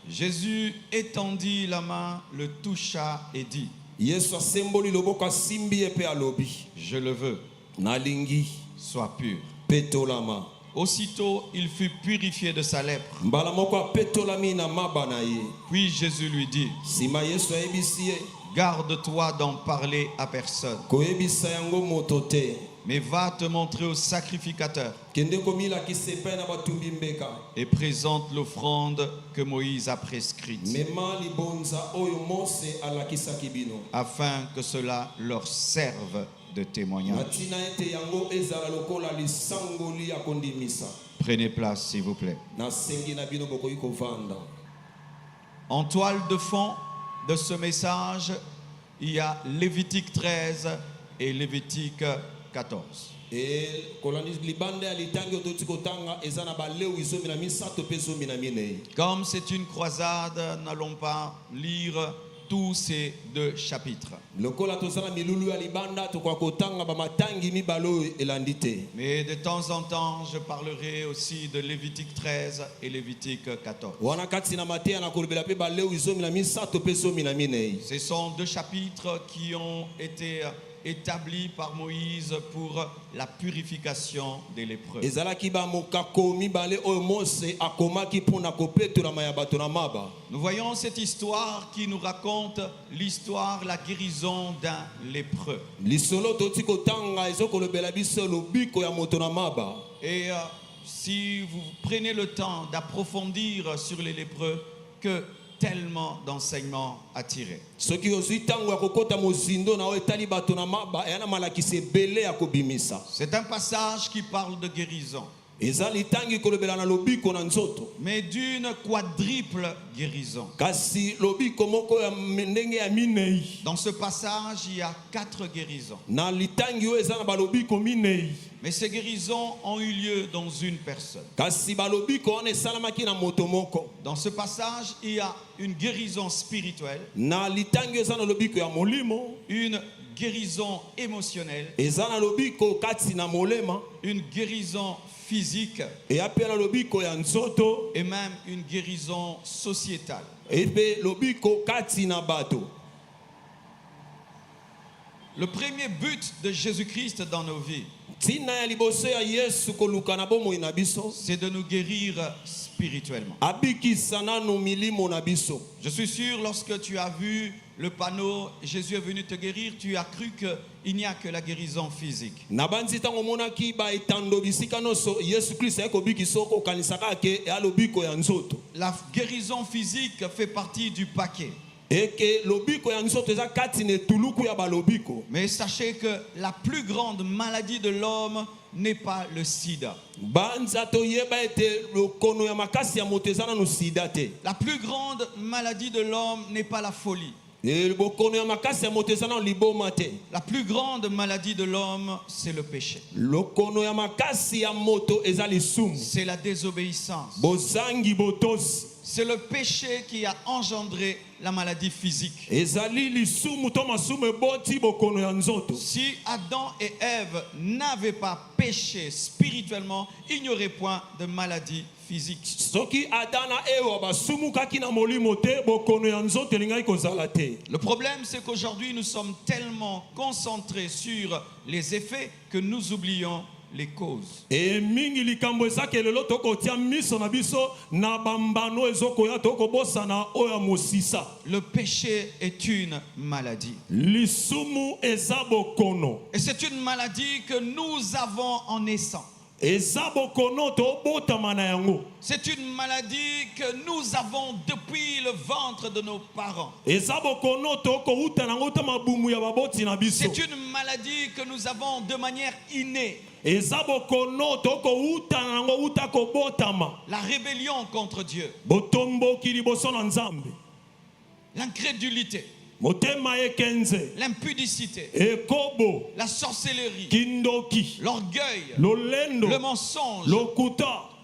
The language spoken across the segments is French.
Jésus étendit la main, le toucha et dit: je le veux, sois pur. Aussitôt, il fut purifié de sa lèpre. Puis Jésus lui dit: garde-toi d'en parler à personne, mais va te montrer au sacrificateur et présente l'offrande que Moïse a prescrite, afin que cela leur serve de témoignage. Prenez place, s'il vous plaît. En toile de fond de ce message, il y a Lévitique 13 et Lévitique 14. Comme c'est une croisade, n'allons pas lire tous ces 2 chapitres. Mais de temps en temps, je parlerai aussi de Lévitique 13 et Lévitique 14. Ce sont 2 chapitres qui ont été établi par Moïse pour la purification des lépreux. Nous voyons cette histoire qui nous raconte l'histoire, la guérison d'un lépreux. Et si vous prenez le temps d'approfondir sur les lépreux, que tellement d'enseignements à tirer. C'est un passage qui parle de guérison, mais d'une quadruple guérison. Dans ce passage, il y a 4 guérisons. Mais ces guérisons ont eu lieu dans une personne. Dans ce passage, il y a une guérison spirituelle, une guérison émotionnelle, une guérison physique et même une guérison sociétale. Le premier but de Jésus-Christ dans nos vies, c'est de nous guérir spirituellement. Je suis sûr, lorsque tu as vu le panneau « Jésus est venu te guérir », tu as cru qu'il n'y a que la guérison physique. La guérison physique fait partie du paquet. Mais sachez que la plus grande maladie de l'homme n'est pas le sida. La plus grande maladie de l'homme n'est pas la folie. La plus grande maladie de l'homme, c'est le péché. C'est la désobéissance. C'est le péché qui a engendré la maladie physique. Si Adam et Ève n'avaient pas péché spirituellement, il n'y aurait point de maladie physique. Le problème, c'est qu'aujourd'hui, nous sommes tellement concentrés sur les effets que nous oublions les causes. Le péché est une maladie. Et c'est une maladie que nous avons en naissant. C'est une maladie que nous avons depuis le ventre de nos parents. C'est une maladie que nous avons de manière innée. La rébellion contre Dieu, l'incrédulité, l'impudicité, la sorcellerie, l'orgueil, le mensonge,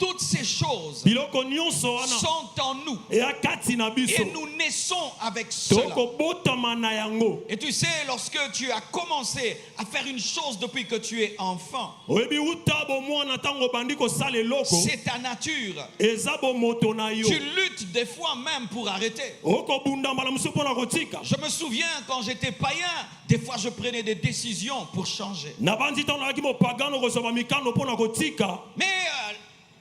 toutes ces choses biloko nyonso wana sont en nous. eya kati na biso Et nous naissons avec cela. tokobotama na yango. Et tu sais, lorsque tu as commencé à faire une chose depuis que tu es enfant, Oyebi uta bomwana ntango obandi kosala eloko c'est ta nature. eza bomoto na yo. Tu luttes des fois même pour arrêter. Okobunda mbala mosusu mpona kotika. Je me souviens quand j'étais païen, des fois je prenais des décisions pour changer. Na bandi ntango nazalaki mopagano kozwa mikano mpona kotika. Mais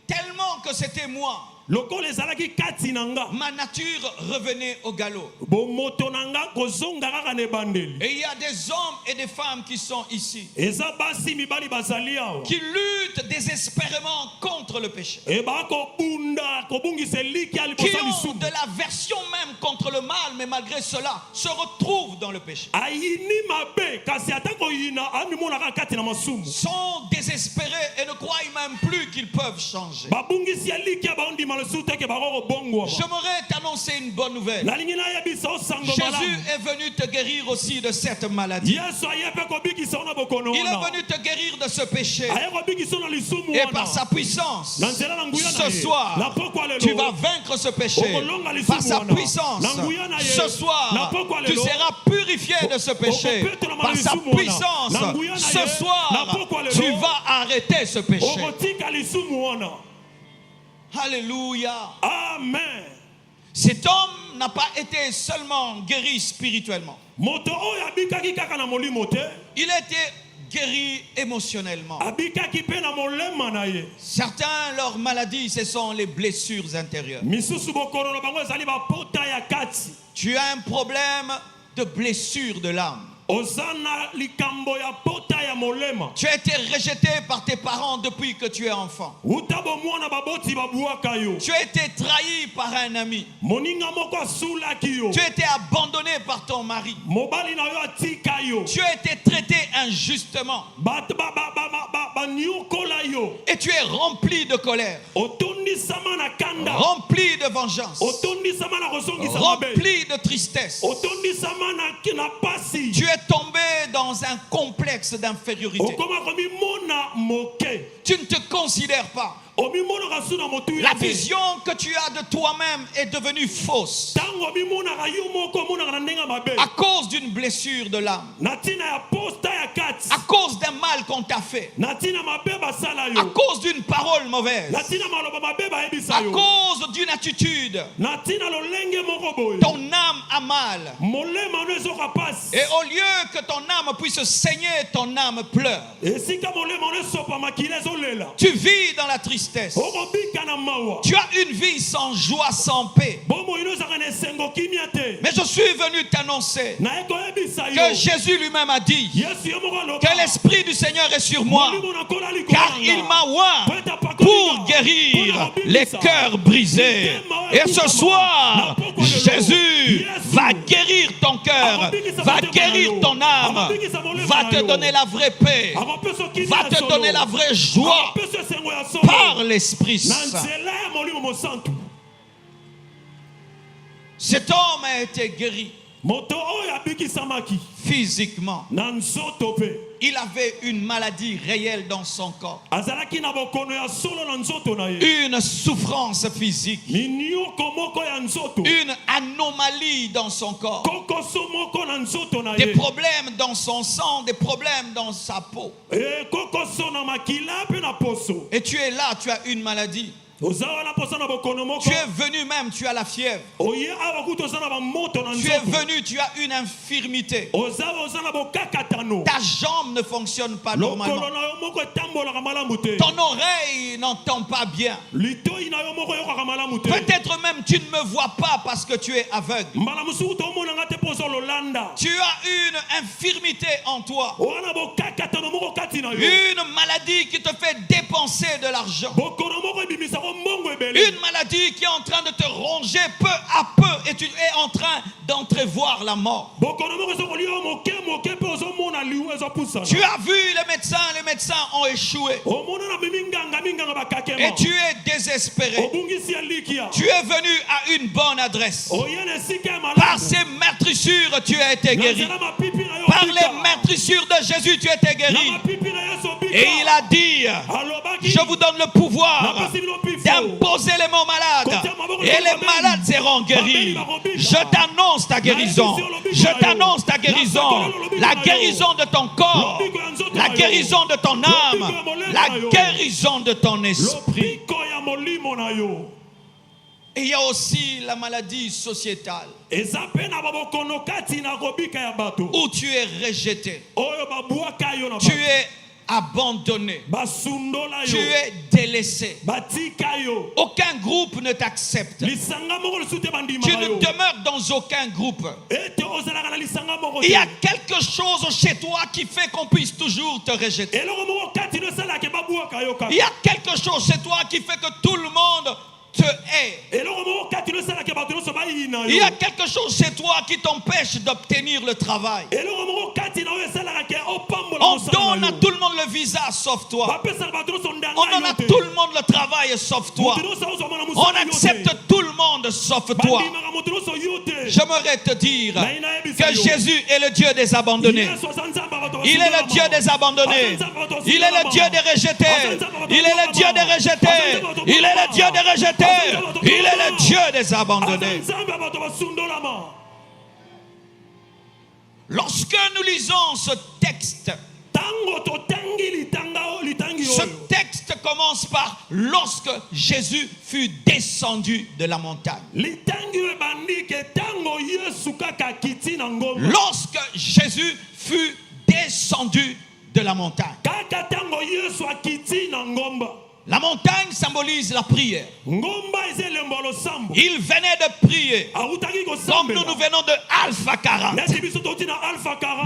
tellement que c'était moi, Lokola ezalaki kati na nga. ma nature revenait au galop. Bomoto na nga kozonga kaka na ebandeli. Et il y a des hommes et des femmes qui sont ici, Eza basi mibali bazali awa. qui luttent désespérément contre le péché, E bakobunda kobungisa eliki ya qui liboso ont lisumu. de l'aversion même contre le mal, mais malgré cela se retrouvent dans le péché, Ayini mabe kasi ata koyina amikimonaka kati na masumu. sont désespérés et ne croient même plus qu'ils peuvent changer. Babungisi eliki ya baondima lisumu teke bakoko bongwa. J'aimerais t'annoncer une bonne nouvelle. Nalingi nayebisa osango Jésus malamu. est venu te guérir aussi de cette maladie. Yesu aye mpe kobikisa ona bokono Il est wana. venu te guérir de ce péché. Aye kobikisa na lisumu Et wana. par sa puissance, Na nzela na nguya na ce ye. soir, Na pokwa lelo. tu vas vaincre ce péché. Par sa puissance, ce soir, tu seras purifié de ce péché. Par sa puissance, ce soir, tu vas arrêter ce péché. Okotika lisumu wana. Alléluia. Amen. Cet homme n'a pas été seulement guéri spirituellement. Moto oyo abikaki kaka na molimo te. Il a été guéri émotionnellement. Abikaki pe na molema na ye. Certains, leur maladie, ce sont les blessures intérieures. Misusu bokono na bango ezali bapota ya kati. Tu as un problème de blessure de l'âme. Ozana likambo ya pota ya molema. Tu as été rejeté par tes parents depuis que tu es enfant. Utabo mwana baboti babuaka yo. Tu as été trahi par un ami. Moninga moko asulaki yo. Tu as été abandonné par ton mari. Mobali na yo atika yo. Tu as été traité injustement. Banyokola yo. Et tu es rempli de colère, Otondisama na kanda. rempli de vengeance, Otondisama na kosongisa mabe. rempli de tristesse. Otondisama na pasi. Tu es tombé dans un complexe d'infériorité. Okoma komi mona moke. Tu ne te considères pas. Omimona kasuna motu La ya te. vision que tu as de toi-même est devenue fausse Tango omimona kayo moko mona kana ndenga mabe. à cause d'une blessure de l'âme, Natina ya posta ya kati. à cause d'un mal qu'on t'a fait, Natina mabe basala à yo. cause d'une parole mauvaise, Natina maloba mabe ba ebisa à yo. cause d'une attitude. Natina lolenge moko boyo. Ton âme a mal. Molema no ezoka pasi. Et au lieu que ton âme puisse saigner, ton âme pleure. Esika molema no esopa makila ezolela. Tu vis dans la tristesse. Okobika na mawa. Tu as une vie sans joie, sans paix. Bomo ino ezaka na esengo kimia te. Mais je suis venu t'annoncer Na ekoyebisa yo. que Jésus lui-même a dit Yesu yo moko aloba. que l'Esprit du Seigneur est sur moi, Molimo na kola likolo car nanga. il m'a oint Po ete apakoli pour nga. guérir Pona les kobikisa. cœurs brisés. Et ce soir, Jésus va guérir ton cœur, va guérir ton âme, va te donner la vraie paix, Akopeso kimia va te solo. donner la vraie joie Akopeso esengo ya solo. par l'Esprit Na Saint. nzela ya molimo mosantu. Cet homme a été guéri Moto oyo abikisamaki. physiquement. Na nzoto pe. Il avait une maladie réelle dans son corps, Azalaki na bokono ya solo na nzoto na ye. une souffrance physique, Minioko moko ya nzoto. une anomalie dans son corps, Kokoso moko na nzoto na des ye. problèmes dans son sang, des problèmes dans sa peau. E kokoso na makila pe na poso. Et tu es là, tu as une maladie. Ozawa na posa na bokono moko. Tu es venu même, tu as la fièvre. Oye awa kuto oza na bamoto na Tu es nzoto. venu, tu as une infirmité. Ozawa oza na bokakatano. Ta jambe ne fonctionne pas Lokolo normalement. na yo moko etambolaka malamu te. Ton oreille n'entend pas bien. Litoi na yo moko eyokaka malamu te. Peut-être même tu ne me vois pas parce que tu es aveugle. Mbala mosuku tomonanga te mpo ozololanda. Tu as une infirmité en toi. Oza na bokakatano moko kati na yo. Une maladie qui te fait dépenser de l'argent. Bokono moko ebimisaka mbongo ebele. Une maladie qui est en train de te ronger peu à peu et tu es en train d'entrevoir la mort. Bokono moko ezokolia yo moke moke mpe ozomona liwu ezopusana. Tu as vu les médecins ont échoué. Omona na bimi nganga bakakema. Et tu es désespéré. Obungisi ya likia. Tu es venu à une bonne adresse. Oye na esika ya malamu. Par ces meurtrissures, tu as été Na guéri. nzela mapipi na yo Par obika. les meurtrissures de Jésus, tu as été Na guéri. mapipi na Yesu obika. Et il a dit, je vous donne le pouvoir d'imposer les mots malades. Et les malades seront guéris. Je t'annonce ta guérison. Je t'annonce ta guérison. La guérison de ton corps. La guérison de ton âme. La guérison de ton esprit. Et il y a aussi la maladie sociétale où tu es rejeté, tu es abandonné, tu es délaissé. Aucun groupe ne t'accepte. Tu ne demeures dans aucun groupe. Il y a quelque chose chez toi qui fait qu'on puisse toujours te rejeter. Il y a quelque chose chez toi qui fait que tout le monde te hait. Il y a quelque chose chez toi qui t'empêche d'obtenir le travail. On donne à tout le monde le visa sauf toi. On donne à tout le monde le travail sauf toi. On accepte tout le monde sauf toi. J'aimerais te dire que Jésus est le Dieu des abandonnés. Il est le Dieu des abandonnés. Il est le Dieu des rejetés. Il est le Dieu des rejetés. Il est le Dieu des rejetés. Il est le Dieu des abandonnés. Lorsque nous lisons ce texte commence par lorsque Jésus fut descendu de la montagne. Lorsque Jésus fut descendu de la montagne. La montagne symbolise la prière. Il venait de prier. Comme nous venons de Alpha 40.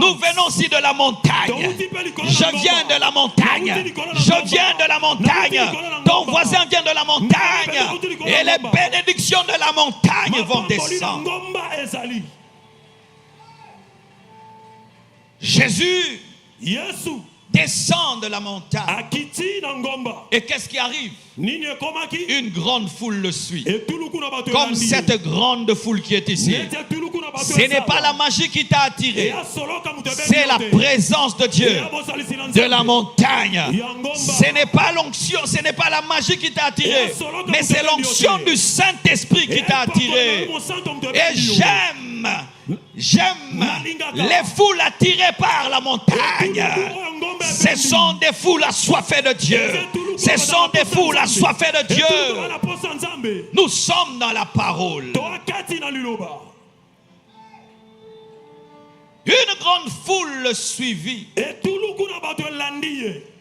Nous venons aussi de la montagne. Je viens de la montagne. Je viens de la montagne. Ton voisin vient de la montagne. Et les bénédictions de la montagne vont descendre. Jésus descend de la montagne. Et qu'est-ce qui arrive? Une grande foule le suit. Comme cette grande foule qui est ici. Ce n'est pas la magie qui t'a attiré. C'est la présence de Dieu de la montagne. Ce n'est pas l'onction, ce n'est pas la magie qui t'a attiré. Mais c'est l'onction du Saint-Esprit qui t'a attiré. Et j'aime les foules attirées par la montagne. Ce sont des foules assoiffées de Dieu. Ce sont des foules assoiffées de Dieu. Nous sommes dans la parole. Une grande foule le suivit.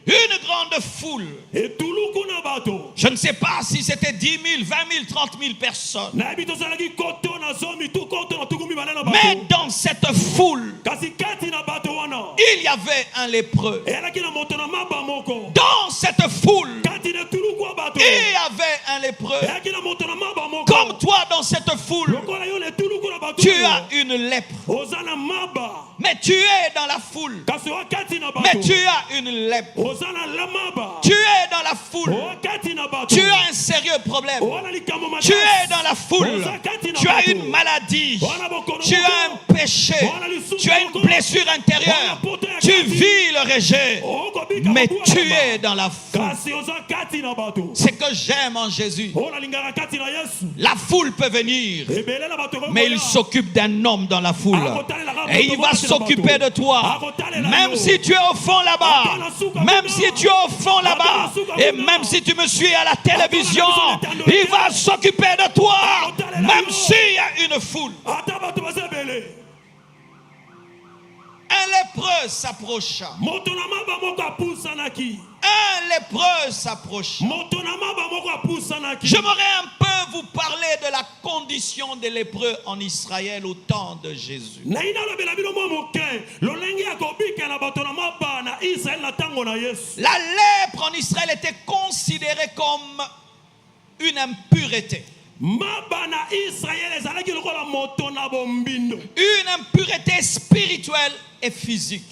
Une grande foule. Je ne sais pas si c'était 10 000, 20 000, 30 000 personnes. Mais dans cette foule, il y avait un lépreux. Dans cette foule, il y avait un lépreux. Comme toi dans cette foule, tu as une lèpre. Mais tu es dans la foule. Mais tu as une lèpre. Tu es dans la foule. Tu as un sérieux problème. Tu es dans la foule. Tu as une maladie. Tu as un péché. Tu as une blessure intérieure. Tu vis le rejet. Mais tu es dans la foule. Ce que j'aime en Jésus, la foule peut venir, mais il s'occupe d'un homme dans la foule. Et il va s'occuper de toi. Même si tu es au fond là-bas. Même si tu es au fond là-bas. Et même si tu me suis à la télévision. Il va s'occuper de toi. Même s'il y a une foule. Un lépreux s'approcha. Un lépreux s'approcha. J'aimerais un peu vous parler de la condition des lépreux en Israël au temps de Jésus. La lèpre en Israël était considérée comme une impureté. Une impureté spirituelle et physique.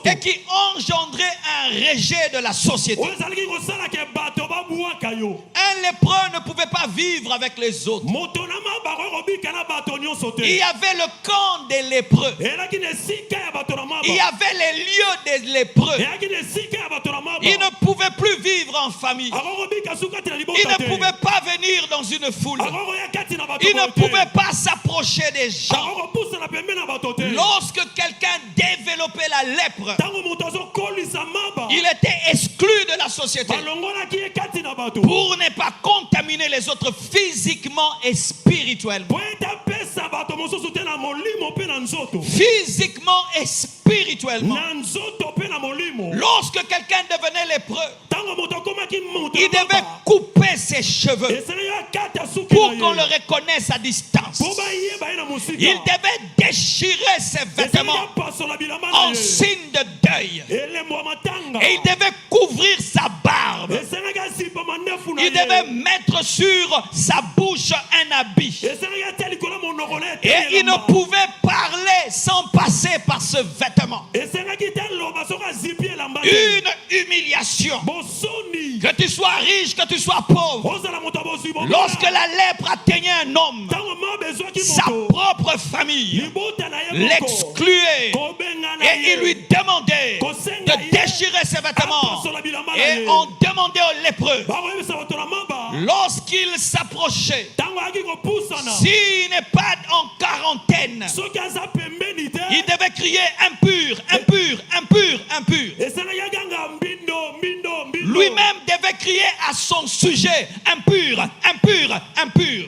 Et qui engendrait un rejet de la société. Un lépreux ne pouvait pas vivre avec les autres. Il y avait le camp des lépreux. Il y avait les lieux des lépreux. Ils ne pouvaient plus vivre en famille. Ils ne pouvaient pas venir dans une foule. Ils ne pouvaient pas s'approcher des gens. Lorsque quelqu'un développait la lèpre, il était exclu de la société pour ne pas contaminer les autres physiquement et spirituellement. Physiquement et spirituellement. Lorsque quelqu'un devenait lépreux, il devait couper ses cheveux pour qu'on le reconnaisse à distance. Il devait déchirer ses vêtements en signe de deuil. Et il devait couvrir sa barbe. Il devait mettre sur sa bouche un habit. Et il ne pouvait parler sans passer par ce vêtement. Une humiliation. Que tu sois riche, que tu sois pauvre. Lorsque la lèpre atteignait un homme, sa propre famille l'excluait et il lui demandait de déchirer ses vêtements. Et on demandait aux lépreux, lorsqu'il s'approchait, s'il n'est pas en quarantaine, il devait crier impur, impur, impur, impur. Lui-même devait crier à son sujet impur, impur, impur.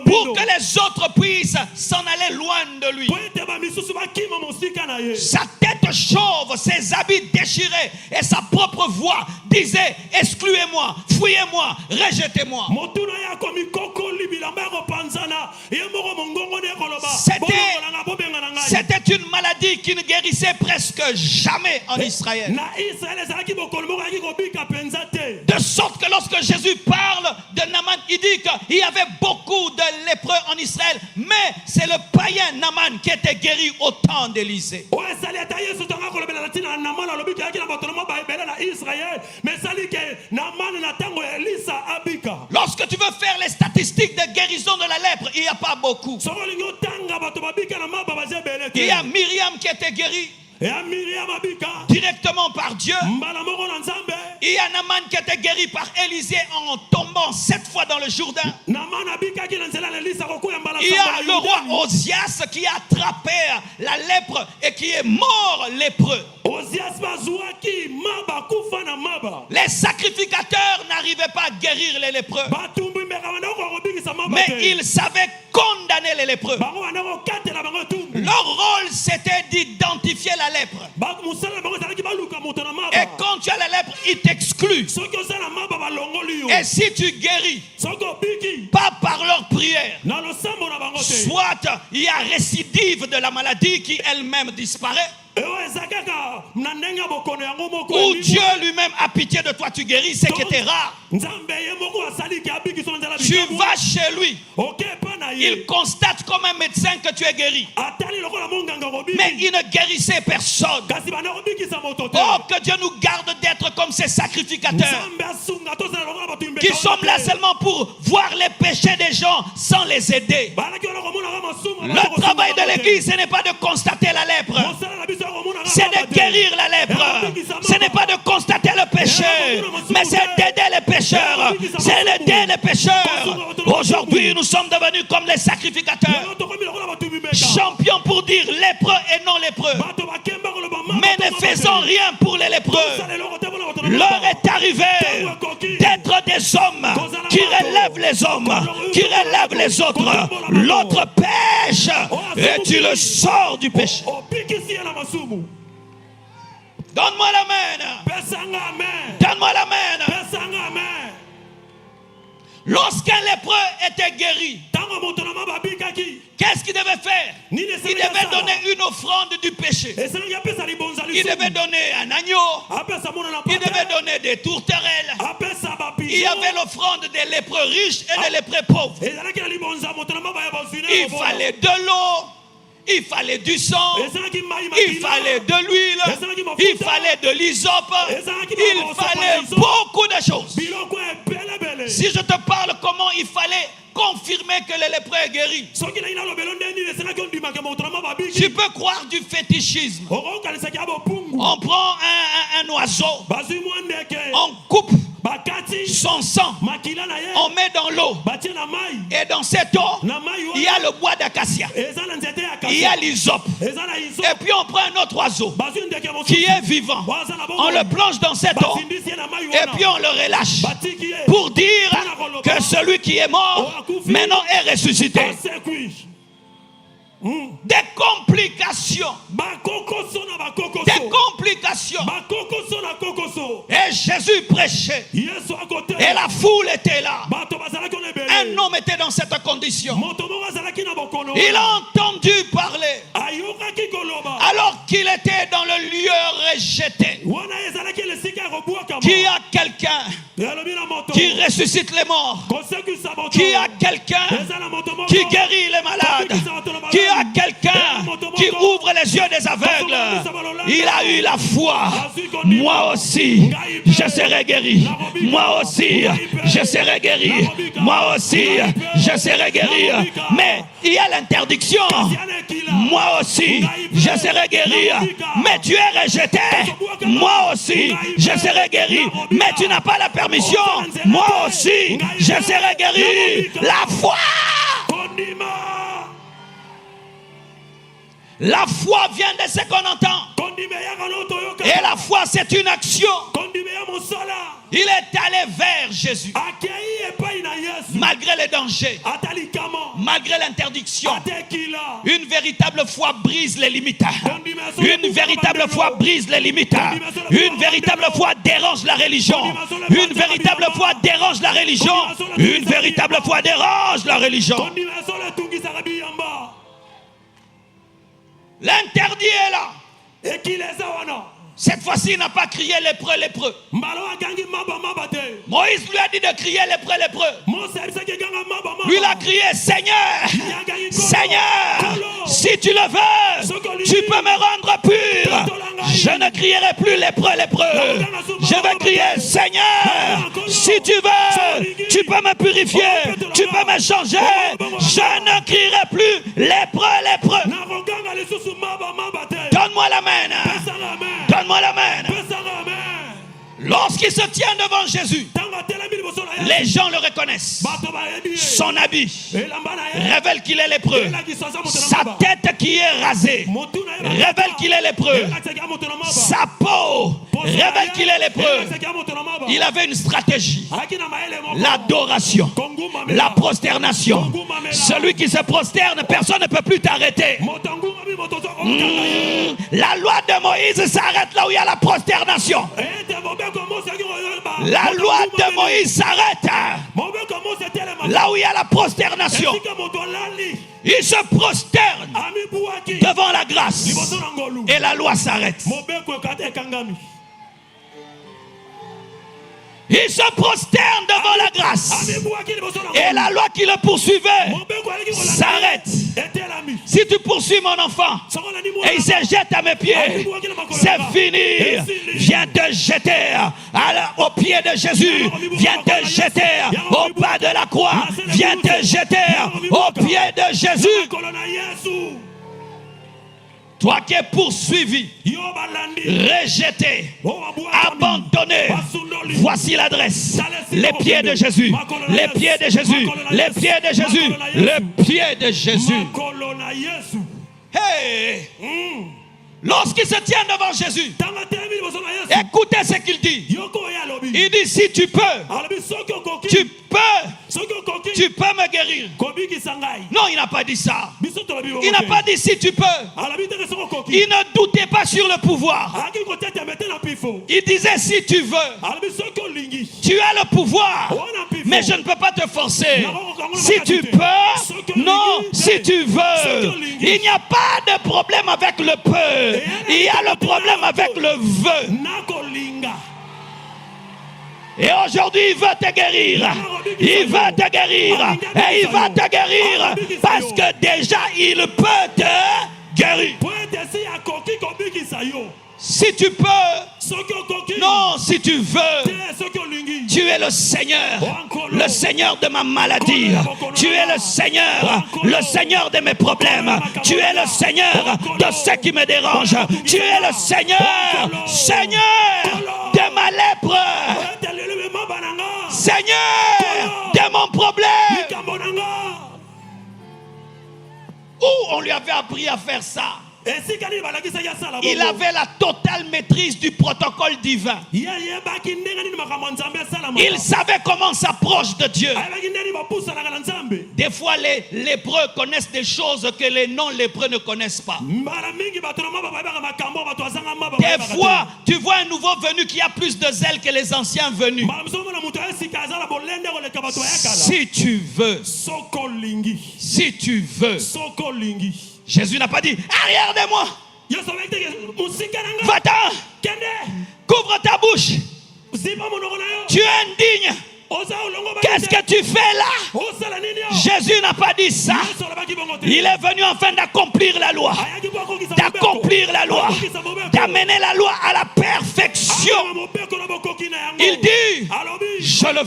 Pour que les autres puissent s'en aller loin de lui. Sa tête chauve, ses habits déchirés et sa propre voix disait excluez-moi, fouillez-moi, rejetez-moi. C'était une maladie qui ne guérissait presque jamais en Israël. De sorte que lorsque Jésus parle de Naaman, il dit qu'il y avait beaucoup de lépreux en Israël, mais c'est le païen Naaman qui était guéri au temps d'Élisée. Lorsque tu veux faire les statistiques de guérison de la lèpre, il n'y a pas beaucoup. Il y a Myriam qui était guérie directement par Dieu. Il y a Naaman qui était guéri par Élisée en tombant 7 fois dans le Jourdain. Il y a le roi Osias qui a attrapé la lèpre et qui est mort lépreux. Les sacrificateurs n'arrivaient pas à guérir les lépreux, mais ils savaient condamner les lépreux. Leur rôle, c'était d'identifier la lèpre. Et quand tu as la lèpre, ils t'excluent. Et si tu guéris, pas par leur prière, soit il y a récidive de la maladie qui elle-même disparaît, ou Dieu lui-même a pitié de toi, tu guéris, c'est que tu es rare. Tu vas chez lui, il constate comme un médecin que tu es guéri, mais il ne guérissait personne. Oh, que Dieu nous garde d'être comme ces sacrificateurs qui sont là seulement pour voir les péchés des gens sans les aider. Le travail de l'église, ce n'est pas de constater la lèpre, c'est de guérir la lèpre. Ce n'est pas de constater le péché, mais c'est d'aider les pécheurs. C'est d'aider les pécheurs. Aujourd'hui, nous sommes devenus comme les sacrificateurs, champions pour dire lépreux et non lépreux, mais ne faisons rien pour les lépreux. L'heure est arrivée d'être des hommes qui relèvent les hommes, qui relèvent les autres. L'autre pêche et tu le sors du péché. Donne-moi l'amen. Donne-moi l'amen. Lorsqu'un lépreux était guéri, qu'est-ce qu'il devait faire? Il devait donner une offrande du péché. Il devait donner un agneau. Il devait donner des tourterelles. Il y avait l'offrande des lépreux riches et des lépreux pauvres. Il fallait de l'eau. il fallait du sang, il fallait de l'huile, il fallait de l'hysope, il fallait beaucoup de choses. Si je te parle comment il fallait confirmer que le lépreux est guéri, tu peux croire du fétichisme. On prend un oiseau, on coupe son sang, on met dans l'eau, et dans cette eau il y a le bois d'acacia, il y a l'hysope, et puis on prend un autre oiseau qui est vivant, on le plonge dans cette eau et puis on le relâche pour dire que celui qui est mort maintenant est ressuscité. Des complications. Des complications. Et Jésus prêchait. Et la foule était là. Un homme était dans cette condition. Il a entendu parler. Alors qu'il était dans le lieu rejeté. Qui a quelqu'un qui ressuscite les morts? Qui a quelqu'un qui guérit les malades? Qui a quelqu'un qui ouvre les yeux des aveugles? Il a eu la foi. Moi aussi, je serai guéri. Moi aussi, je serai guéri. Moi aussi, je serai guéri. Mais il y a l'interdiction. Moi aussi, je serai guéri. Mais tu es rejeté. Moi aussi, je serai guéri. Mais tu n'as pas la permission. Moi aussi, je serai guéri. La foi. La foi vient de ce qu'on entend. Et la foi, c'est une action. Il est allé vers Jésus. Malgré les dangers, malgré l'interdiction, une véritable foi brise les limites. Une véritable foi brise les limites. Une véritable foi dérange la religion. Une véritable foi dérange la religion. Une véritable foi dérange la religion. L'interdit est là. Cette fois-ci, il n'a pas crié lépreux, lépreux. Moïse lui a dit de crier lépreux, lépreux. Lui, il a crié Seigneur, Seigneur, si tu le veux, tu peux me rendre pur. Je ne crierai plus lépreux, lépreux. Je vais crier Seigneur, si tu veux, tu peux me purifier, tu peux me changer. Je ne crierai plus lépreux, lépreux. Donne-moi la main. Donne-moi la main. Lorsqu'il se tient devant Jésus, les gens le reconnaissent. Son habit révèle qu'il est lépreux. Sa tête qui est rasée révèle qu'il est lépreux. Sa peau révèle qu'il est lépreux. Il avait une stratégie. L'adoration, la prosternation. Celui qui se prosterne, personne ne peut plus t'arrêter. La loi de Moïse s'arrête là où il y a la prosternation. La loi de Moïse s'arrête là où il y a la prosternation. Il se prosterne devant la grâce et la loi s'arrête. Il se prosterne devant la grâce et la loi qui le poursuivait s'arrête. Si tu poursuis mon enfant et il se jette à mes pieds, c'est fini. Viens te jeter au pied de Jésus. Viens te jeter au bas de la croix. Viens te jeter au pied de Jésus. Toi qui es poursuivi, rejeté, abandonné, voici l'adresse. Les pieds de Jésus, les pieds de Jésus, les pieds de Jésus, les pieds de Jésus. Hey! Lorsqu'il se tient devant Jésus, écoutez ce qu'il dit. Il dit si tu peux, tu peux me guérir. Non, il n'a pas dit ça. Il n'a pas dit si tu peux. Il ne doutait pas sur le pouvoir. Il disait si tu veux. Tu as le pouvoir, mais je ne peux pas te forcer. Si tu peux, non, si tu veux. Il n'y a pas de problème avec le peu. Il y a le problème avec le veut. Et aujourd'hui, il veut te guérir. Il veut te guérir. Et il va te guérir. Parce que déjà, il peut te guéri. Si tu peux, non, si tu veux, tu es le Seigneur de ma maladie. Tu es le Seigneur de mes problèmes. Tu es le Seigneur de ce qui me dérange. Tu es le Seigneur de ma lèpre. Seigneur de mon problème. Où on lui avait appris à faire ça? Il avait la totale maîtrise du protocole divin. Il savait comment on s'approche de Dieu. Des fois, les lépreux connaissent des choses que les non-lépreux ne connaissent pas. Des fois, tu vois un nouveau venu qui a plus de zèle que les anciens venus. Si tu veux, Jésus n'a pas dit arrière de moi. Va-t'en. Couvre ta bouche. Tu es indigne. Qu'est-ce que tu fais là? Jésus n'a pas dit ça. Il est venu afin d'accomplir la loi. D'amener la loi à la perfection. Il dit je le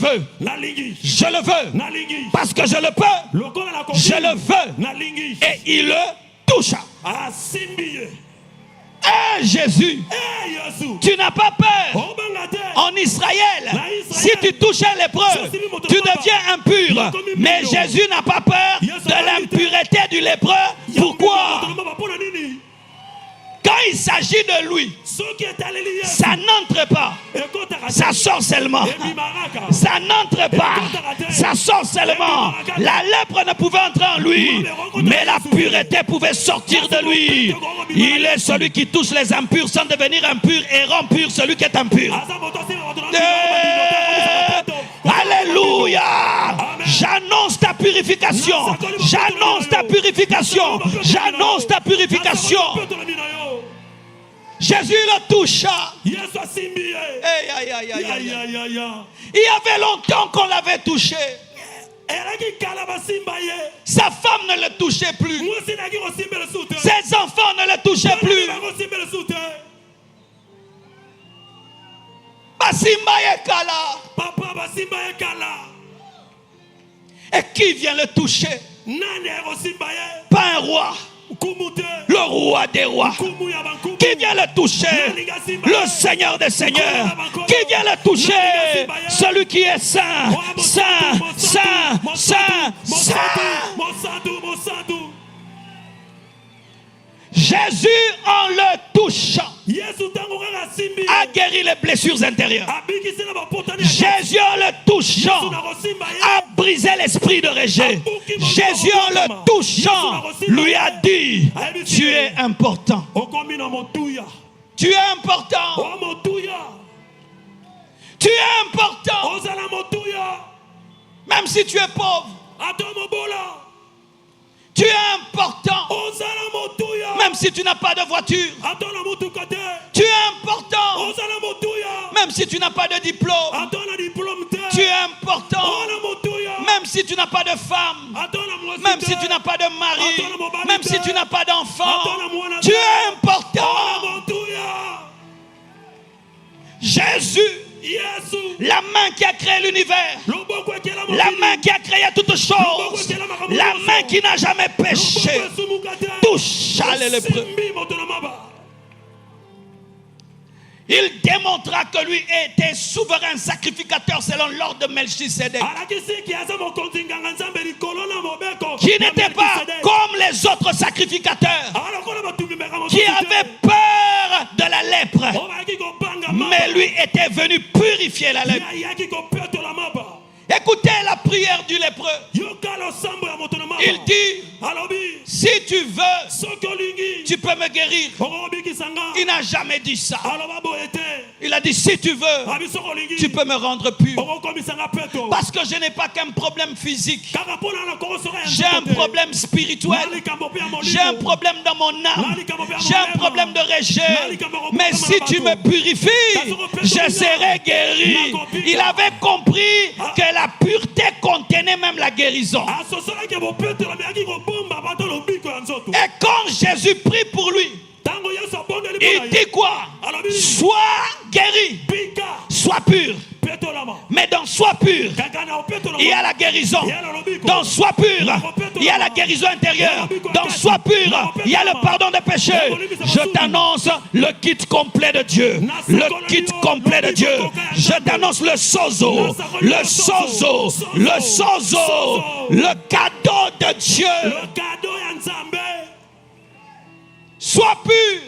veux. Parce que je le peux. Je le veux. Et il le toucha. Jésus, tu n'as pas peur. En Israël, si tu touches un lépreux, tu deviens impur. Mais Jésus n'a pas peur de l'impureté du lépreux. Pourquoi? Quand il s'agit de lui, ça n'entre pas, ça sort seulement. Ça n'entre pas, ça sort seulement. La lèpre ne pouvait entrer en lui, mais la pureté pouvait sortir de lui. Il est celui qui touche les impurs sans devenir impur et rend pur celui qui est impur. Alléluia. J'annonce ta purification. J'annonce ta purification. J'annonce ta purification. Jésus le toucha. Il y avait longtemps qu'on l'avait touché. Sa femme ne le touchait plus. Ses enfants ne le touchaient plus. Et qui vient le toucher? Pas un roi. Le roi des rois. Qui vient le toucher? Le Seigneur des seigneurs. Qui vient le toucher? Celui qui est saint, saint, saint, saint, saint. Jésus, en le touchant, a guéri les blessures intérieures. Jésus, en le touchant, a brisé l'esprit de rejet. Jésus, en le touchant, lui a dit: tu es important. Tu es important. Tu es important. Même si tu es pauvre, tu es important. Même si tu n'as pas de voiture, tu es important. Même si tu n'as pas de diplôme, tu es important. Même si tu n'as pas de femme, même si tu n'as pas de mari, même si tu n'as pas d'enfant, tu es important. Jésus, la main qui a créé l'univers, la main qui a créé toutes choses, la main qui n'a jamais péché, toucha les lépreux. Il démontra que lui était souverain sacrificateur selon l'ordre de Melchisédek, qui n'était pas comme les autres sacrificateurs, qui avaient peur de la lèpre, mais lui était venu purifier la lèpre. Écoutez la prière du lépreux. Il dit: si tu veux, tu peux me guérir. Il n'a jamais dit ça. Il a dit: si tu veux, tu peux me rendre pur. Parce que je n'ai pas qu'un problème physique. J'ai un problème spirituel. J'ai un problème dans mon âme. J'ai un problème de rejet. Mais si tu me purifies, je serai guéri. Il avait compris que la pureté contenait obtenait même la guérison. Et quand Jésus prie pour lui, il dit quoi? Sois guéri, sois pur. Mais dans sois pur, il y a la guérison. Dans sois pur, il y a la guérison intérieure. Dans sois pur, il y a le pardon des péchés. Je t'annonce le kit complet de Dieu. Le kit complet de Dieu. Je t'annonce le sozo. Le sozo. Le sozo. Le cadeau de Dieu. Sois pur.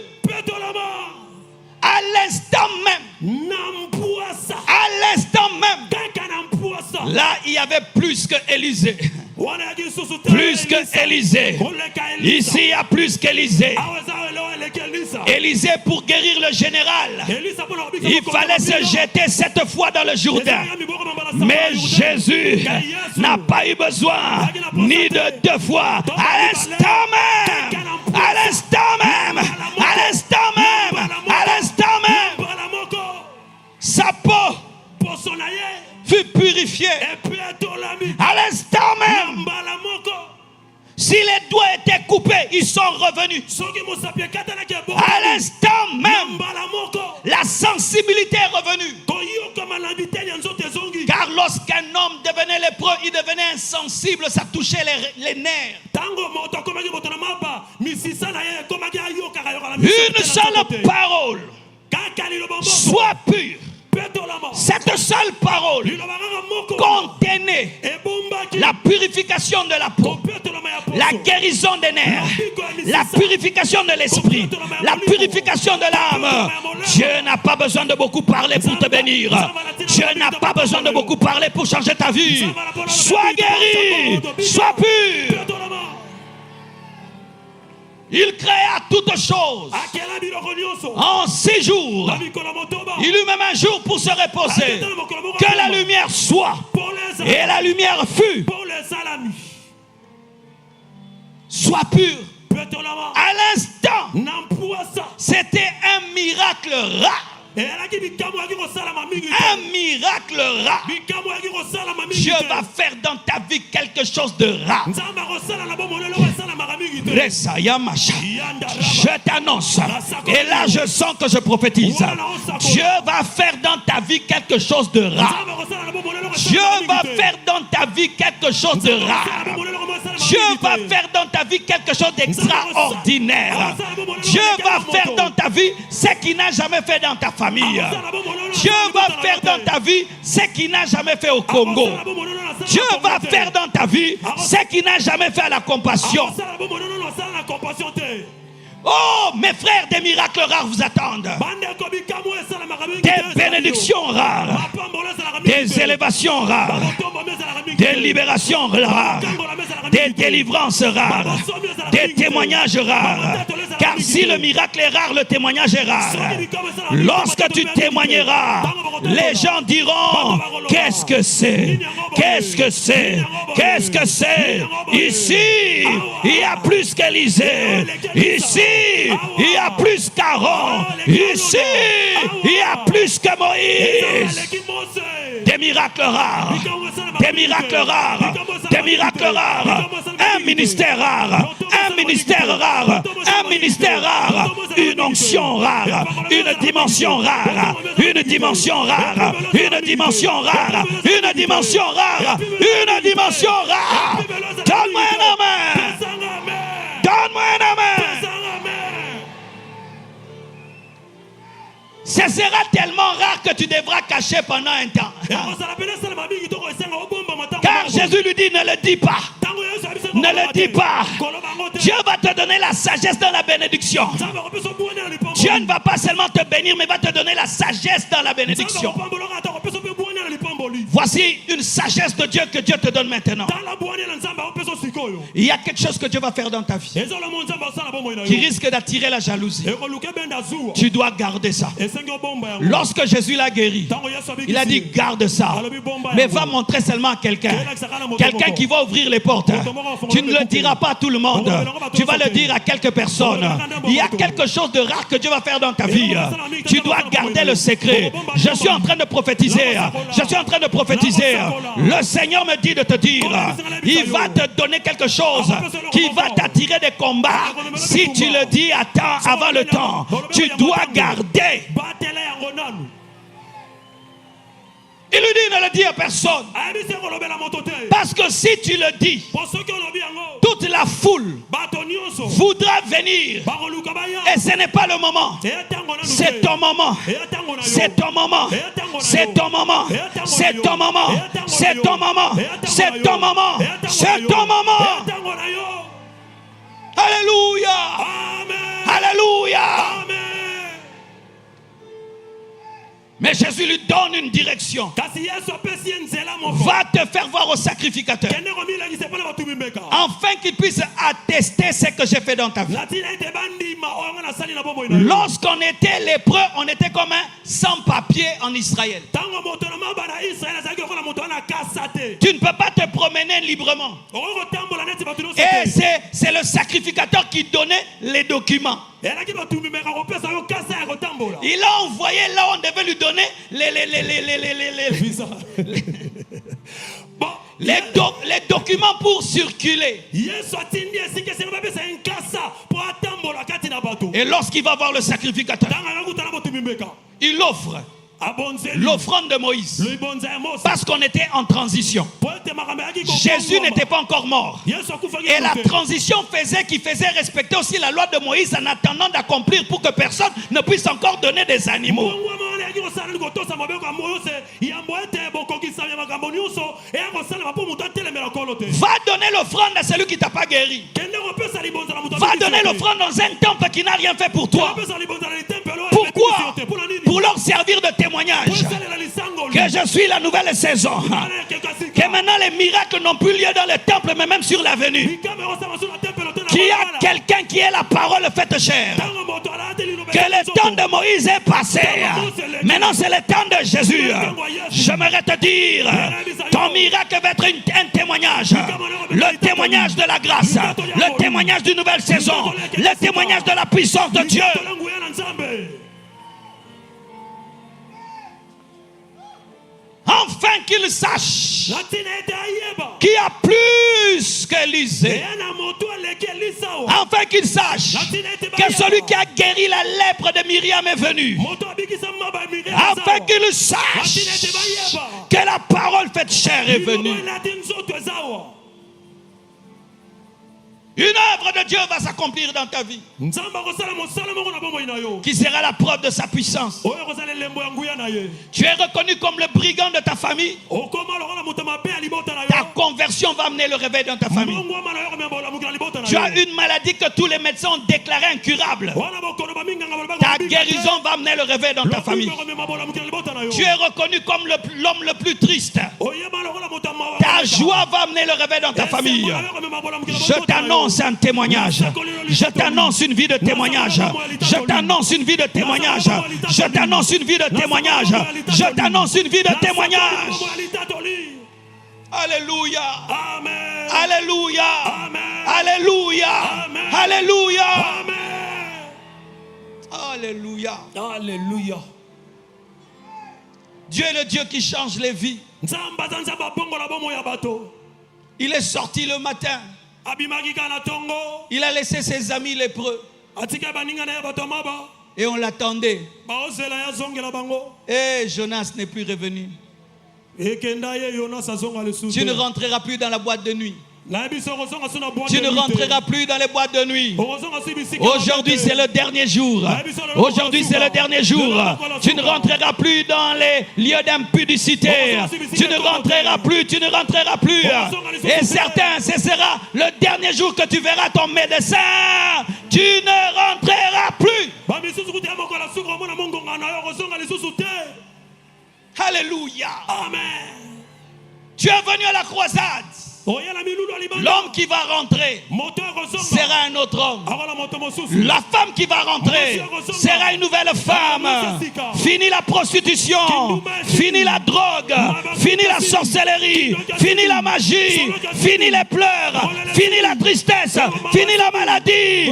À l'instant même. À l'instant même. Là, il y avait plus que Élisée. Plus que Élisée. Ici, il y a plus qu'Élisée. Élisée, pour guérir le général, il fallait se jeter 7 fois dans le Jourdain. Mais Jésus n'a pas eu besoin ni de 2 fois. À l'instant même. À l'instant même. À l'instant même. À l'instant même. Sa peau fut purifiée. À l'instant même. Si les doigts étaient coupés, ils sont revenus. À l'instant même, la sensibilité est revenue. Car lorsqu'un homme devenait lépreux, il devenait insensible, ça touchait les nerfs. Une seule parole. Sois pur. Cette seule parole contenait la purification de la peau, la guérison des nerfs, la purification de l'esprit, la purification de l'âme. Dieu n'a pas besoin de beaucoup parler pour te bénir. Dieu n'a pas besoin de beaucoup parler pour changer ta vie. Sois guéri, sois pur. Il créa toutes choses en 6 jours. Il eut même un jour pour se reposer. Que la lumière soit. Et la lumière fut. Sois pur. À l'instant, c'était un miracle rare. Un miracle rare. Dieu va faire dans ta vie quelque chose de rare. Je t'annonce, et là je sens que je prophétise. Dieu va faire dans ta vie quelque chose de rare. Dieu va faire dans ta vie quelque chose de rare. Dieu va faire dans ta vie quelque chose d'extraordinaire. Dieu va faire dans ta vie ce qu'il n'a jamais fait dans ta famille. Dieu va faire dans ta vie ce qu'il n'a jamais fait au Congo. Dieu va faire dans ta vie ce qu'il n'a jamais fait à la compassion. Oh, mes frères, des miracles rares vous attendent. Des bénédictions rares. Des élévations rares. Des libérations rares. Des délivrances rares. Des témoignages rares. Car si le miracle est rare, le témoignage est rare. Lorsque tu témoigneras, les gens diront: qu'est-ce que c'est? Qu'est-ce que c'est? Qu'est-ce que c'est? Ici, il y a plus qu'Élisée. Ici, il y a plus qu'Aaron. Ici, il y a plus que Moïse. Des miracles rares. Des miracles rares. Des miracles rares. Un ministère rare. Un ministère rare. Un ministère rare. Une onction rare. Une dimension rare. Une dimension rare. Une dimension rare. Une dimension rare. Une dimension rare. Donne-moi un amen. Donne-moi un amen. Ce sera tellement rare que tu devras cacher pendant un temps. Car Jésus lui dit: ne le dis pas. Ne le dis pas. Dieu va te donner la sagesse dans la bénédiction. Dieu ne va pas seulement te bénir, mais va te donner la sagesse dans la bénédiction. Voici une sagesse de Dieu que Dieu te donne maintenant. Il y a quelque chose que Dieu va faire dans ta vie qui risque d'attirer la jalousie. Tu dois garder ça. Lorsque Jésus l'a guéri, il a dit: garde ça, mais va montrer seulement à quelqu'un. Quelqu'un qui va ouvrir les portes. Tu ne le diras pas à tout le monde. Tu vas le dire à quelques personnes. Il y a quelque chose de rare que Dieu va faire dans ta vie. Tu dois garder le secret. Je suis en train de prophétiser. Je suis en train de prophétiser prophétiser. Le Seigneur me dit de te dire, il va te donner quelque chose qui va t'attirer des combats. Si tu le dis à temps, avant le temps, tu dois garder. Il lui dit ne le dis à personne. Parce que si tu le dis, toute la foule voudra venir. Et ce n'est pas le moment. C'est ton moment. C'est ton moment. C'est ton moment. C'est ton moment. C'est ton moment. C'est ton moment. C'est ton moment. Alléluia. Alléluia. Mais Jésus lui donne une direction. Va te faire voir au sacrificateur. Afin qu'il puisse attester ce que j'ai fait dans ta vie. Lorsqu'on était lépreux, on était comme un sans-papier en Israël. Tu ne peux pas te promener librement. Et c'est le sacrificateur qui donnait les documents. Il a envoyé là où on devait lui donner les documents pour circuler. Et lorsqu'il va voir le sacrificateur, il offre l'offrande de Moïse. Parce qu'on était en transition. Jésus n'était pas encore mort. Et la transition qui faisait respecter aussi la loi de Moïse en attendant d'accomplir pour que personne ne puisse encore donner des animaux. Va donner l'offrande à celui qui t'a pas guéri. Va donner l'offrande dans un temple qui n'a rien fait pour toi. Pourquoi? Pour leur servir de témoignage que je suis la nouvelle saison. Que maintenant les miracles n'ont plus lieu dans le temple, mais même sur l'avenue. Qu'il y a quelqu'un qui est la parole faite chair. Que le temps de Moïse est passé. Maintenant c'est le temps de Jésus. J'aimerais te dire, ton miracle va être un témoignage. Le témoignage de la grâce. Le témoignage d'une nouvelle saison. Le témoignage de la puissance de Dieu. Enfin qu'il sache qu'il y a plus qu'Élisée. Enfin qu'il sache que celui qui a guéri la lèpre de Myriam est venu. Afin qu'il sache que la parole faite chair est venue. Une œuvre de Dieu va s'accomplir dans ta vie. Qui sera la preuve de sa puissance. Tu es reconnu comme le brigand de ta famille. Ta conversion va amener le réveil dans ta famille. Tu as une maladie que tous les médecins ont déclarée incurable. Ta guérison va amener le réveil dans ta famille. Tu es reconnu comme l'homme le plus triste. Ta joie va amener le réveil dans ta famille. Je t'annonce un témoignage. Je t'annonce une vie de témoignage. Je t'annonce une vie de témoignage. Je t'annonce une vie de témoignage. Je t'annonce une vie de témoignage. Alléluia. Alléluia. Alléluia. Alléluia. Alléluia. Alléluia. Dieu est le Dieu qui change les vies. Il est sorti le matin. Il a laissé ses amis lépreux. Et on l'attendait. Et Jonas n'est plus revenu. Tu ne rentreras plus dans la boîte de nuit. Tu ne rentreras plus dans les boîtes de nuit. Aujourd'hui c'est le dernier jour. Aujourd'hui c'est le dernier jour. Tu ne rentreras plus dans les lieux d'impudicité. Tu ne rentreras plus. Tu ne rentreras plus. Et certains, ce sera le dernier jour que tu verras ton médecin. Tu ne rentreras plus. Alléluia. Amen. Tu es venu à la croisade. L'homme qui va rentrer sera un autre homme. La femme qui va rentrer sera une nouvelle femme. Fini la prostitution, fini la drogue, fini la sorcellerie, fini la magie, fini les pleurs, fini la tristesse, fini la maladie.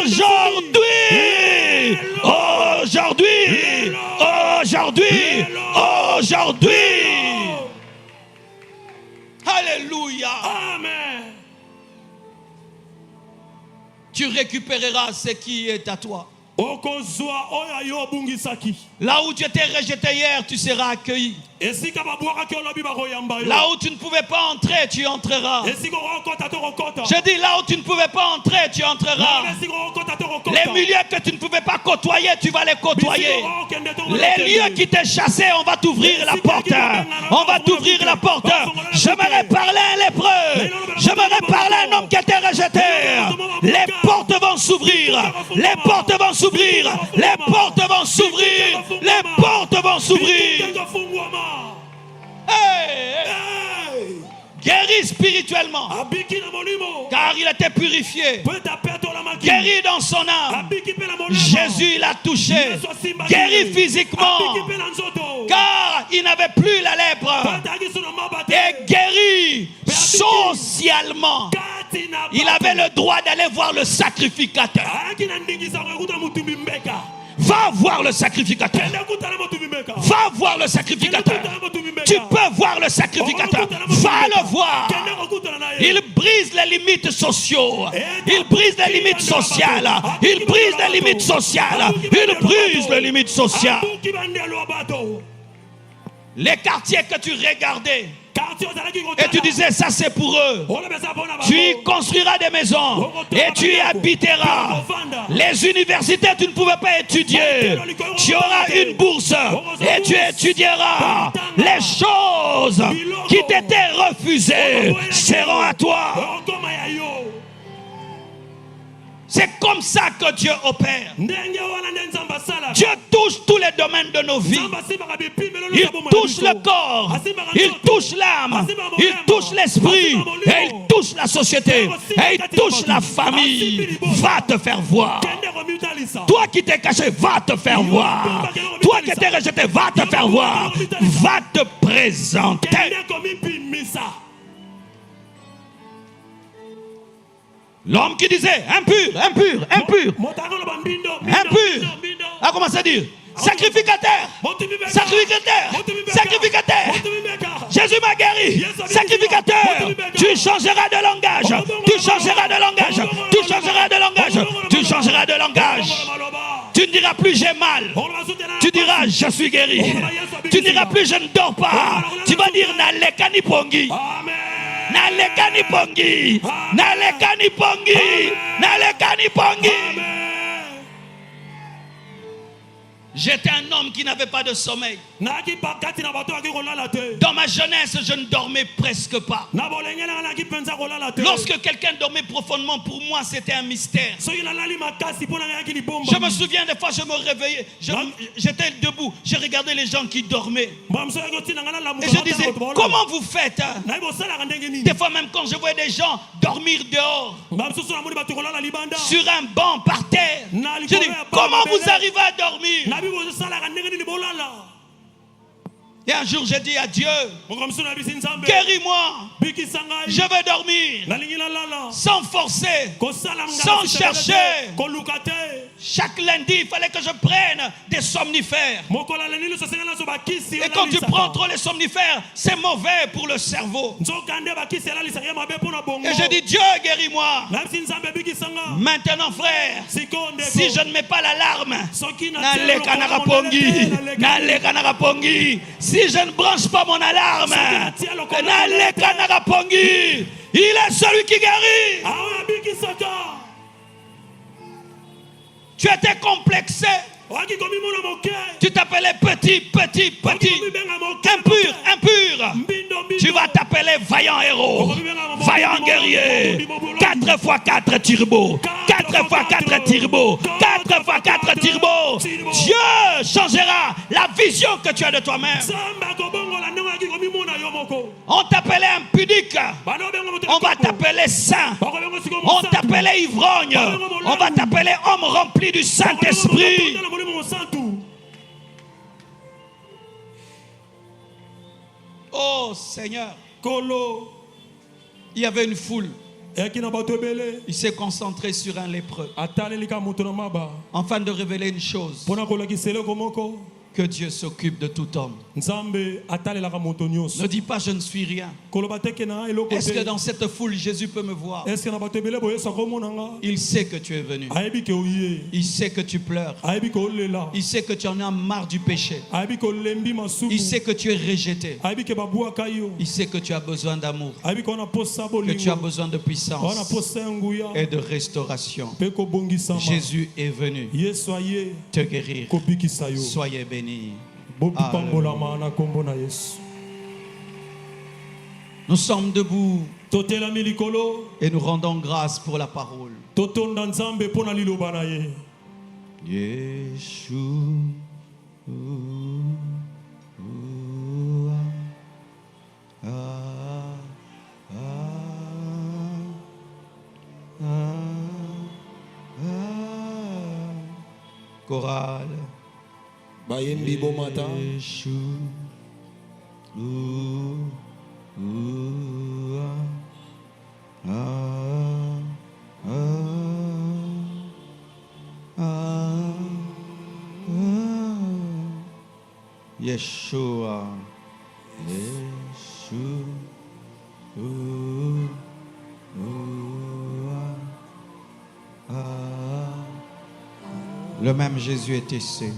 Aujourd'hui, aujourd'hui, aujourd'hui, aujourd'hui. Alléluia. Amen. Tu récupéreras ce qui est à toi. Là où tu étais rejeté hier, tu seras accueilli. Là où tu ne pouvais pas entrer, tu entreras. Je dis là où tu ne pouvais pas entrer, tu entreras. Les milieux que tu ne pouvais pas côtoyer, tu vas les côtoyer. Les lieux qui t'ont chassé, on va t'ouvrir la porte. On va t'ouvrir la porte. J'aimerais parler à un lépreux. J'aimerais parler à un homme qui était rejeté. Les portes vont s'ouvrir. Les portes vont s'ouvrir. Les portes vont s'ouvrir. Les portes vont s'ouvrir. Hey. Guéri spirituellement, car il était purifié. Guéri dans son âme. Jésus l'a touché. Guéri physiquement, car il n'avait plus la lèpre. Et guéri socialement. Il avait le droit d'aller voir le sacrificateur. Va voir le sacrificateur. Va voir le sacrificateur. Tu peux voir le sacrificateur. Va le voir. Il brise les limites sociales. Il brise les limites sociales. Il brise les limites sociales. Il brise les limites sociales. Les quartiers que tu regardais et tu disais ça c'est pour eux, tu y construiras des maisons et tu y habiteras. Les universités tu ne pouvais pas étudier, tu auras une bourse et tu étudieras. Les choses qui t'étaient refusées seront à toi. C'est comme ça que Dieu opère. Dieu touche tous les domaines de nos vies. Il touche le corps, il touche l'âme, il touche l'esprit, et il touche la société, et il touche la famille. Va te faire voir. Toi qui t'es caché, va te faire voir. Toi qui t'es rejeté, va te faire voir. Va te présenter. L'homme qui disait impur, impur, impur, impur, a commencé à dire sacrificateur, sacrificateur, sacrificateur. Jésus m'a guéri, sacrificateur. Tu changeras de langage, tu changeras de langage, tu changeras de langage, tu changeras de langage. Tu ne diras plus j'ai mal, tu diras je suis guéri. Tu ne diras plus je ne dors pas, tu vas dire nalekani pongi. Nalekani pongi, nalekani pongi, nalekani pongi. J'étais un homme qui n'avait pas de sommeil. Dans ma jeunesse, je ne dormais presque pas. Lorsque quelqu'un dormait profondément, pour moi, c'était un mystère. Je me souviens des fois, je me réveillais, j'étais debout, je regardais les gens qui dormaient. Et je disais, comment vous faites? Des fois même quand je voyais des gens dormir dehors, sur un banc, par terre, je dis, comment vous arrivez à dormir? Et un jour j'ai dit à Dieu, guéris-moi, je veux dormir, sans forcer, sans chercher. Chaque lundi, il fallait que je prenne des somnifères. Et quand tu prends trop les somnifères, c'est mauvais pour le cerveau. Et je dis, Dieu, guéris-moi. Maintenant, frère, si je ne mets pas l'alarme, si je ne branche pas mon alarme, il est celui qui guérit. Tu étais complexé. Tu t'appelais petit, petit, petit, impur, impur. Tu vas t'appeler vaillant héros, vaillant guerrier. 4x4 turbo, 4x4 turbo, 4x4 turbo. Dieu changera la vision que tu as de toi-même. On t'appelait impudique, on va t'appeler saint. On t'appelait ivrogne, on va t'appeler homme rempli du Saint-Esprit. Oh Seigneur, il y avait une foule. Il s'est concentré sur un lépreux afin de révéler une chose, que Dieu s'occupe de tout homme. Ne dis pas je ne suis rien. Est-ce que dans cette foule Jésus peut me voir? Il sait que tu es venu. Il sait que tu pleures. Il sait que tu en as marre du péché. Il sait que tu es rejeté. Il sait que tu as besoin d'amour, que tu as besoin de puissance et de restauration. Jésus est venu te guérir. Soyez bénis. Nous sommes debout et nous rendons grâce pour la parole. Yeshua. Chorale. Bayembi Bomata. Yeshua. Le même Jésus est ici.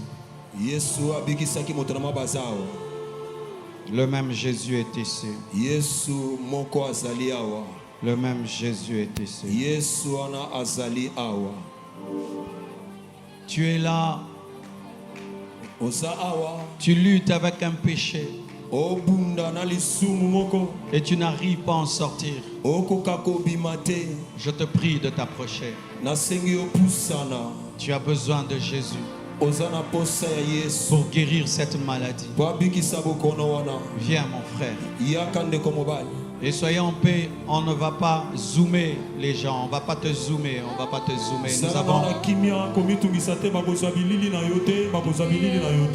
Le même Jésus est ici. Le même Jésus est ici. Tu es là. Tu luttes avec un péché et tu n'arrives pas à en sortir. Je te prie de t'approcher. Tu as besoin de Jésus pour guérir cette maladie. Viens mon frère. Et soyons en paix, on ne va pas zoomer les gens, on ne va pas te zoomer, on ne va pas te zoomer.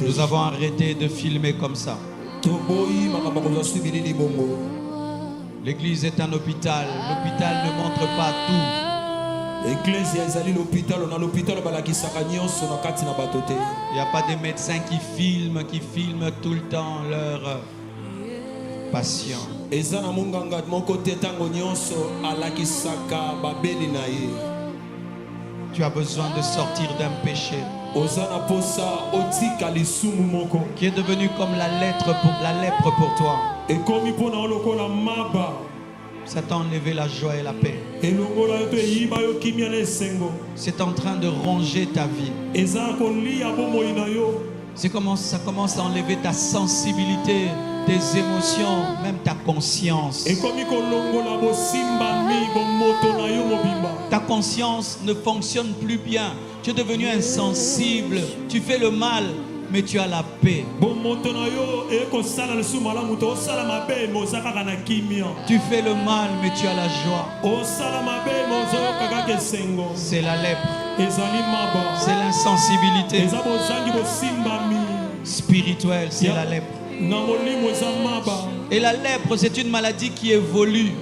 Nous avons arrêté de filmer comme ça. L'église est un hôpital, l'hôpital ne montre pas tout. Il n'y a pas des médecins qui filment tout le temps leurs patients. Tu as besoin de sortir d'un péché qui est devenu comme la lèpre pour toi. Ça t'a enlevé la joie et la paix. C'est en train de ronger ta vie. Ça commence à enlever ta sensibilité, tes émotions, même ta conscience. Ta conscience ne fonctionne plus bien. Tu es devenu insensible. Tu fais le mal, mais tu as la paix. Tu fais le mal, mais tu as la joie. C'est la lèpre. C'est l'insensibilité spirituelle. C'est la lèpre. Et la lèpre, c'est une maladie qui évolue.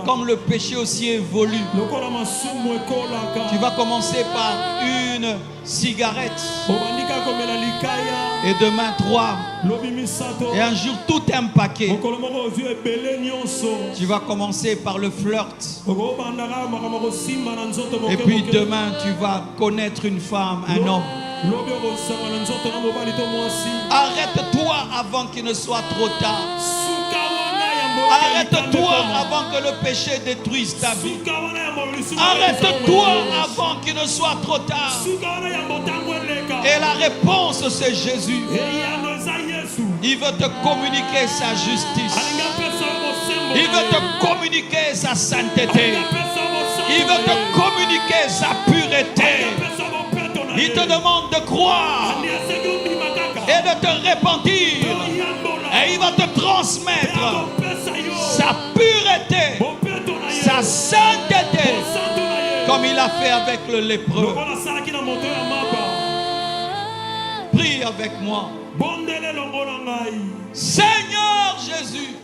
Comme le péché aussi évolue. Tu vas commencer par une cigarette. Et demain 3. Et un jour tout un paquet. Tu vas commencer par le flirt. Et puis demain tu vas connaître une femme, un homme. Arrête-toi avant qu'il ne soit trop tard. Arrête-toi avant que le péché détruise ta vie. Arrête-toi avant qu'il ne soit trop tard. Et la réponse, c'est Jésus. Il veut te communiquer sa justice. Il veut te communiquer sa sainteté. Il veut te communiquer sa pureté. Il te demande de croire et de te repentir. Et il va te transmettre sa pureté, sa sainteté, comme il a fait avec le lépreux. Prie avec moi. Seigneur Jésus,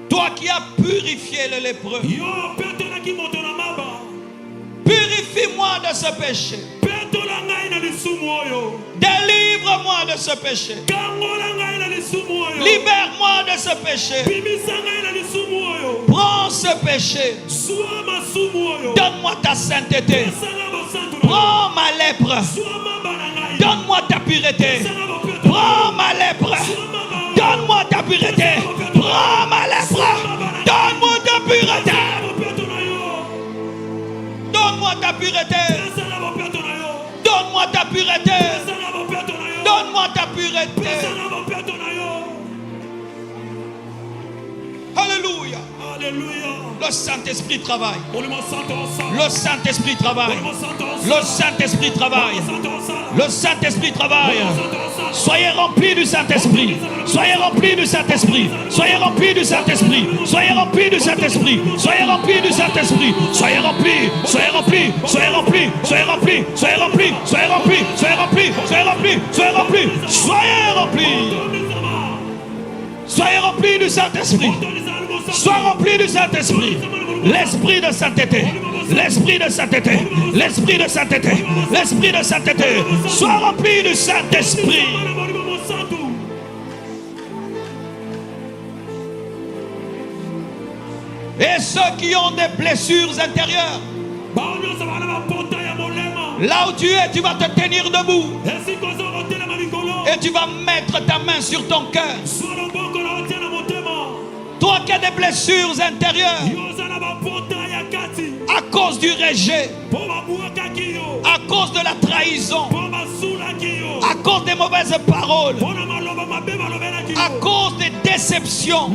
toi qui as purifié le lépreux, purifie-moi de ce péché. Délivre-moi de ce péché. Libère-moi de ce péché. Prends ce péché. Donne-moi ta sainteté. Prends ma lèpre. Donne-moi ta pureté. Prends ma lèpre. Donne-moi ta pureté. Prends ma lèpre. Donne-moi ta pureté. Donne-moi ta pureté. Donne-moi ta pureté. Donne-moi ta pureté. Alléluia. Le Saint-Esprit travaille. Le Saint-Esprit travaille. Le Saint-Esprit travaille. Le Saint-Esprit travaille. Soyez remplis du Saint-Esprit. Soyez remplis du Saint-Esprit. Soyez remplis du Saint-Esprit. Soyez remplis du Saint-Esprit. Soyez remplis du Saint-Esprit. Soyez remplis. Soyez remplis. Soyez remplis. Soyez remplis. Soyez remplis. Soyez remplis. Soyez remplis. Soyez remplis. Soyez remplis. Soyez remplis. Soyez remplis du Saint-Esprit. Sois rempli du Saint-Esprit. L'esprit de sainteté. L'esprit de sainteté. L'esprit de sainteté. L'esprit de sainteté. Sois rempli du Saint-Esprit. Et ceux qui ont des blessures intérieures, là où tu es, tu vas te tenir debout. Et tu vas mettre ta main sur ton cœur. Toi qui as des blessures intérieures, à cause du rejet, à cause de la trahison, à cause des mauvaises paroles, à cause des déceptions,